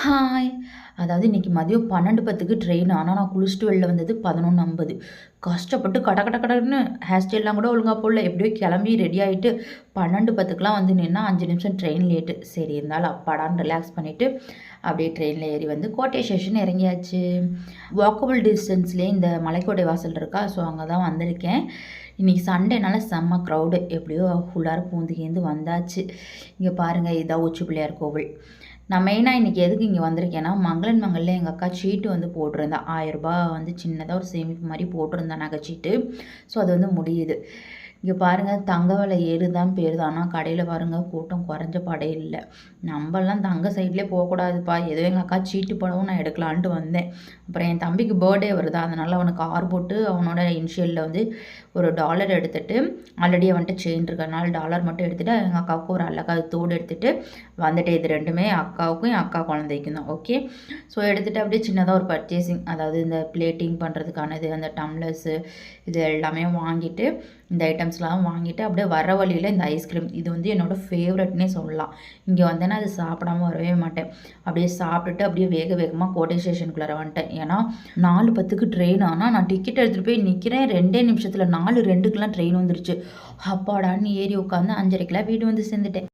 Hi! அதாவது இன்னைக்கு மதியம் 12:10க்கு ட்ரெயின். ஆனா, நான் குளிச்சுட்டு வெளில வந்தது 11:50. கஷ்டப்பட்டு கட கட கடன்னு ஹேர் ஸ்டைல்லாம் கூட ஒழுங்கா போடல. எப்படியோ கிளம்பி ரெடி ஆயிட்டு 12:10க்குலாம் வந்து நின்னா 5 நிமிஷம் ட்ரெயின் லேட்டு. சரி இருந்தாலும் அப்பாடான்னு ரிலாக்ஸ் பண்ணிட்டு, அப்படியே ட்ரெயின்ல ஏறி வந்து கோட்டை ஸ்டேஷன் இறங்கியாச்சு. வாக்கபிள் டிஸ்டன்ஸ்லேயே இந்த மலைக்கோட்டை வாசல் இருக்கா, ஸோ அங்கே தான் வந்திருக்கேன். இன்னைக்கு சண்டேனால செம்ம க்ரௌடு. எப்படியோ உள்ளார பூந்து கீந்து வந்தாச்சு. இங்கே பாருங்கள், இதான் உச்சி பிள்ளையார் கோவில். நான் மெயினாக இன்றைக்கி எதுக்கு இங்கே வந்திருக்கேன்னா, மங்களன் மங்களில் எங்கள் அக்கா சீட்டு வந்து போட்டிருந்தா. 1000 ரூபாய் வந்து சின்னதாக ஒரு சேமிப்பு மாதிரி போட்டிருந்தா நகைச்சீட்டு. ஸோ அது வந்து முடியுது. இங்கே பாருங்கள், தங்க விலை ஏறுதான் பேருது. ஆனால் கடையில் பாருங்கள், கூட்டம் குறைஞ்ச பாடே இல்லை. நம்மலாம் தங்க சைட்லேயே போகக்கூடாதுப்பா, ஏதோ எங்கள் அக்கா சீட்டு படவும் நான் எடுக்கலான்ட்டு வந்தேன். அப்புறம் என் தம்பிக்கு பர்த்டே வருதா, அதனால் அவனுக்கு ஆர் போட்டு அவனோட இனிஷியலில் வந்து ஒரு டாலர் எடுத்துகிட்டு, ஆல்ரெடி அவன்கிட்ட செயின் இருக்கிறனால டாலர் மட்டும் எடுத்துகிட்டு, எங்கள் அக்காவுக்கு ஒரு அழகாக தோடு எடுத்துகிட்டு வந்துட்டு, இது ரெண்டுமே அக்காவுக்கும் என் அக்கா குழந்தைக்கும் தான். ஓகே, ஸோ எடுத்துகிட்டு அப்படியே சின்னதாக ஒரு பர்ச்சேசிங், அதாவது இந்த பிளேட்டிங் பண்ணுறதுக்கானது, அந்த டம்ளர்ஸு, இது எல்லாமே வாங்கிட்டு, இந்த ஐட்டம்ஸ்லாம் வாங்கிட்டு அப்படியே வர வழியில் இந்த ஐஸ்கிரீம், இது வந்து என்னோடய ஃபேவரட்னே சொல்லலாம். இங்கே வந்தேன்னா அது சாப்பிடாம வரவே மாட்டேன். அப்படியே சாப்பிட்டுட்டு அப்படியே வேக வேகமாக கோட்டை ஸ்டேஷனுக்குள்ளே வந்துட்டேன். ஏன்னா 4:10க்கு ட்ரெயின். ஆனால் நான் டிக்கெட் எடுத்துகிட்டு போய் நிற்கிறேன், 2 நிமிஷத்தில் 4:02க்குலாம் ட்ரெயின் வந்துருச்சு. அப்பாடான்னு ஏறி உட்காந்து 5:30க்கெலாம் வீடு வந்து சேர்ந்துட்டேன்.